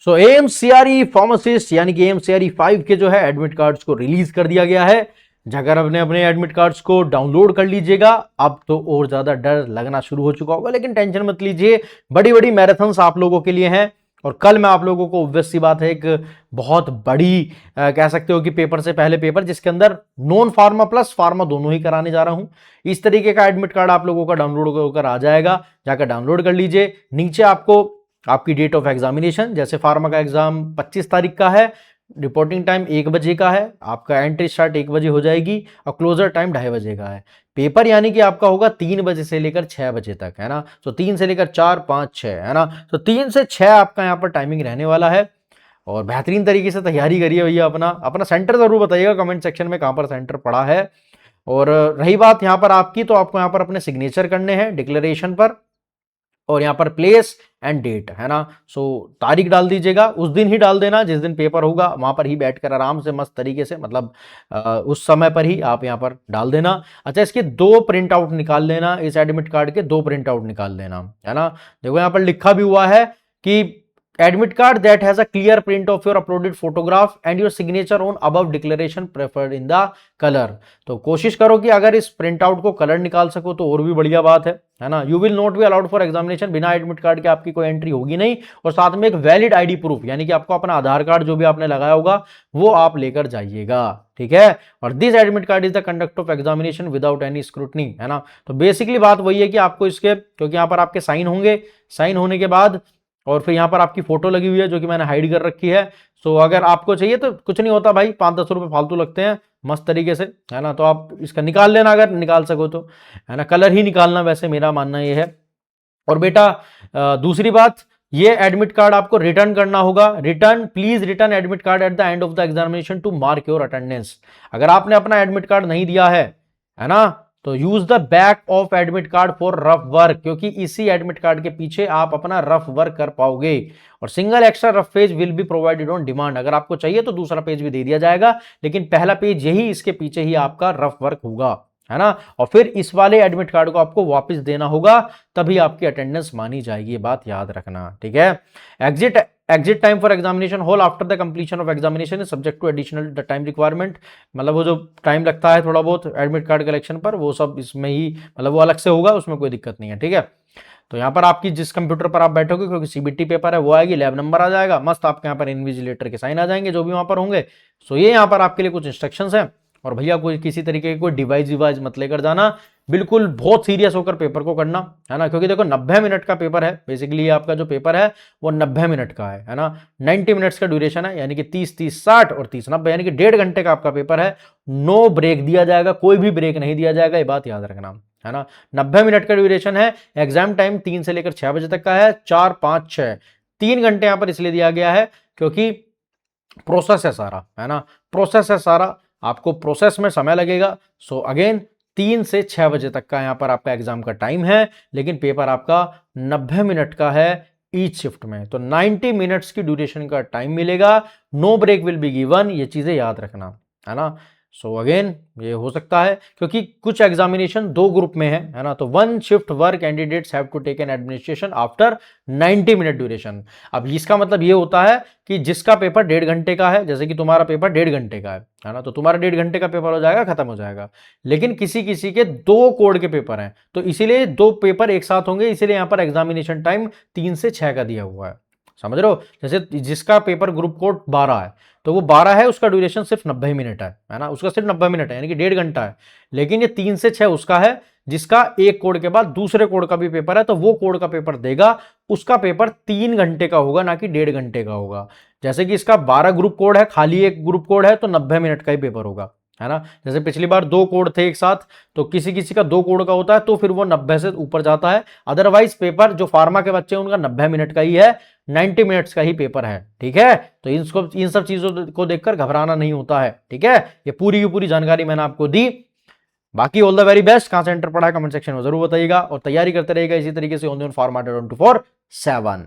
सो एएमसीआरई pharmacist यानी कि एएमसीआरई 5 के जो है एडमिट कार्ड्स को रिलीज कर दिया गया है। जाकर अपने अपने एडमिट कार्ड्स को डाउनलोड कर लीजिएगा। अब तो और ज्यादा डर लगना शुरू हो चुका होगा, लेकिन टेंशन मत लीजिए, बड़ी बड़ी मैराथन्स आप लोगों के लिए हैं। और कल मैं आप लोगों को ऑब्वियस सी बात है एक बहुत बड़ी कह सकते हो कि पेपर से पहले पेपर जिसके अंदर नॉन फार्मा प्लस फार्मा दोनों ही कराने जा रहा हूं। इस तरीके का एडमिट कार्ड आप लोगों का डाउनलोड होकर आ जाएगा, जाकर डाउनलोड कर लीजिए। नीचे आपको आपकी डेट ऑफ एग्जामिनेशन, जैसे फार्मा का एग्जाम 25 तारीख का है, रिपोर्टिंग टाइम 1 बजे का है, आपका एंट्री स्टार्ट 1 बजे हो जाएगी और क्लोजर टाइम 2:30 बजे का है। पेपर यानी कि आपका होगा 3 बजे से लेकर 6 बजे तक, है ना। तो 3 से लेकर 4, 5, 6, है ना। तो 3 से 6 आपका यहाँ पर टाइमिंग रहने वाला है। और बेहतरीन तरीके से तैयारी करिए भैया। अपना अपना सेंटर जरूर बताइएगा कमेंट सेक्शन में कहां पर सेंटर पड़ा है। और रही बात यहाँ पर आपकी, तो आपको यहाँ पर अपने सिग्नेचर करने हैं डिक्लेरेशन पर, और यहाँ पर प्लेस एंड डेट, है ना। सो तारीख डाल दीजिएगा, उस दिन ही डाल देना जिस दिन पेपर होगा, वहां पर ही बैठकर आराम से मस्त तरीके से, मतलब उस समय पर ही आप यहाँ पर डाल देना। अच्छा, इसके 2 प्रिंट आउट निकाल लेना, इस एडमिट कार्ड के 2 प्रिंट आउट निकाल लेना, है ना। देखो यहाँ पर लिखा भी हुआ है कि admit card that has a clear print of your uploaded photograph and your signature on above declaration preferred in the color। तो कोशिश करो कि अगर इस प्रिंट आउट को कलर निकाल सको तो और भी बढ़िया बात है ना। You will not be allowed for examination, बिना एडमिट कार्ड के आपकी कोई एंट्री होगी नहीं। और साथ में एक वैलिड आईडी प्रूफ, यानी कि आपको अपना आधार कार्ड जो भी आपने लगाया होगा वो आप लेकर जाइएगा, ठीक है। और this admit card is the conduct of examination without any scrutiny, है ना। तो बेसिकली बात वही है कि आपको इसके, क्योंकि यहाँ पर आपके साइन होंगे, साइन होने के बाद और फिर यहाँ पर आपकी फोटो लगी हुई है जो कि मैंने हाइड कर रखी है। सो अगर आपको चाहिए तो कुछ नहीं होता भाई, 5-10 रुपए फालतू लगते हैं मस्त तरीके से, है ना। तो आप इसका निकाल लेना अगर निकाल सको तो, है ना। कलर ही निकालना, वैसे मेरा मानना ये है। और बेटा दूसरी बात, ये एडमिट कार्ड आपको रिटर्न करना होगा। Return, please return admit card at the end of the examination to mark your attendance. अगर आपने अपना एडमिट कार्ड नहीं दिया है ना, तो use the back of admit card for rough work, क्योंकि इसी एडमिट कार्ड के पीछे आप अपना रफ वर्क कर पाओगे। और single extra rough page will be provided on demand. अगर आपको चाहिए तो दूसरा पेज भी दे दिया जाएगा, लेकिन पहला पेज यही, इसके पीछे ही आपका रफ वर्क होगा, है ना। और फिर इस वाले एडमिट कार्ड को आपको वापस देना होगा, तभी आपकी अटेंडेंस मानी जाएगी, ये बात याद रखना, ठीक है। Exit time for examination hall after the completion of examination is subject to additional time requirement. मतलब वो जो टाइम लगता है थोड़ा बहुत एडमिट कार्ड कलेक्शन पर, वो सब इसमें ही, मतलब वो अलग से होगा, उसमें कोई दिक्कत नहीं है, ठीक है। तो यहाँ पर आपकी जिस कंप्यूटर पर आप बैठोगे, क्योंकि सीबीटी पेपर है, वो आएगी, लैब नंबर आ जाएगा, मस्त आपके यहाँ पर इन्विजिलेटर के साइन आ जाएंगे जो भी वहां पर होंगे। सो ये यहाँ पर आपके लिए कुछ इंस्ट्रक्शंस हैं। और भैया कोई किसी तरीके की कोई डिवाइस विवाइस मत लेकर जाना, बिल्कुल बहुत सीरियस होकर पेपर को करना, है ना। क्योंकि देखो 90 मिनट का पेपर है, बेसिकली आपका जो पेपर है वो 90 मिनट का है ना। 90 मिनट्स का ड्यूरेशन है, यानी कि 30-30-60 और 30-90, यानी कि 1.5 घंटे का आपका पेपर है। नो ब्रेक दिया जाएगा, कोई भी ब्रेक नहीं दिया जाएगा, ये बात याद रखना, है ना। 90 मिनट का ड्यूरेशन है। एग्जाम टाइम 3 से लेकर 6 बजे तक का है, 4, 5, 6, 3 घंटे यहां पर इसलिए दिया गया है क्योंकि प्रोसेस है सारा, है ना। प्रोसेस है सारा, आपको प्रोसेस में समय लगेगा। सो अगेन 3 से 6 बजे तक का यहां पर आपका एग्जाम का टाइम है, लेकिन पेपर आपका 90 मिनट का है ईच शिफ्ट में। तो 90 मिनट्स की ड्यूरेशन का टाइम मिलेगा, no break will be given, ये चीजें याद रखना, है ना। सो अगेन ये हो सकता है क्योंकि कुछ एग्जामिनेशन 2 ग्रुप में है ना। तो 1 shift work candidates have to take an administration after 90 minute duration. अब इसका मतलब ये होता है कि जिसका पेपर 1.5 घंटे का है, जैसे कि तुम्हारा पेपर 1.5 घंटे का है ना, तो तुम्हारा 1.5 घंटे का पेपर हो जाएगा, खत्म हो जाएगा। लेकिन किसी किसी के 2 कोड के पेपर हैं, तो इसीलिए 2 पेपर एक साथ होंगे, इसीलिए यहां पर एग्जामिनेशन टाइम 3 से 6 का दिया हुआ है, समझ रहे हो। जैसे जिसका पेपर ग्रुप कोड 12 है, तो वो 12 है, उसका ड्यूरेशन सिर्फ 90 मिनट है ना, उसका सिर्फ 90 मिनट है, यानी कि 1.5 घंटा है। लेकिन ये 3 से 6 उसका है, जिसका एक कोड के बाद दूसरे कोड का भी पेपर है, तो वो कोड का पेपर देगा, उसका पेपर 3 घंटे का होगा, ना कि 1.5 घंटे का होगा। जैसे कि इसका 12 ग्रुप कोड है, खाली एक ग्रुप कोड है, तो 90 मिनट का ही पेपर होगा, है ना। जैसे पिछली बार 2 कोड थे एक साथ, तो किसी किसी का 2 कोड का होता है, तो फिर वो 90 से ऊपर जाता है। अदरवाइज पेपर जो फार्मा के बच्चे हैं उनका 90 मिनट का ही है, 90 मिनट्स का ही पेपर है, ठीक है। तो इन सब चीजों को देखकर घबराना नहीं होता है, ठीक है। ये पूरी की पूरी जानकारी मैंने आपको दी। बाकी ऑल द वेरी बेस्ट। कहां सेंटर पड़ा है कमेंट सेक्शन में जरूर बताइएगा, और तैयारी करते रहेगा इसी तरीके से ऑन फार्मा 24/7।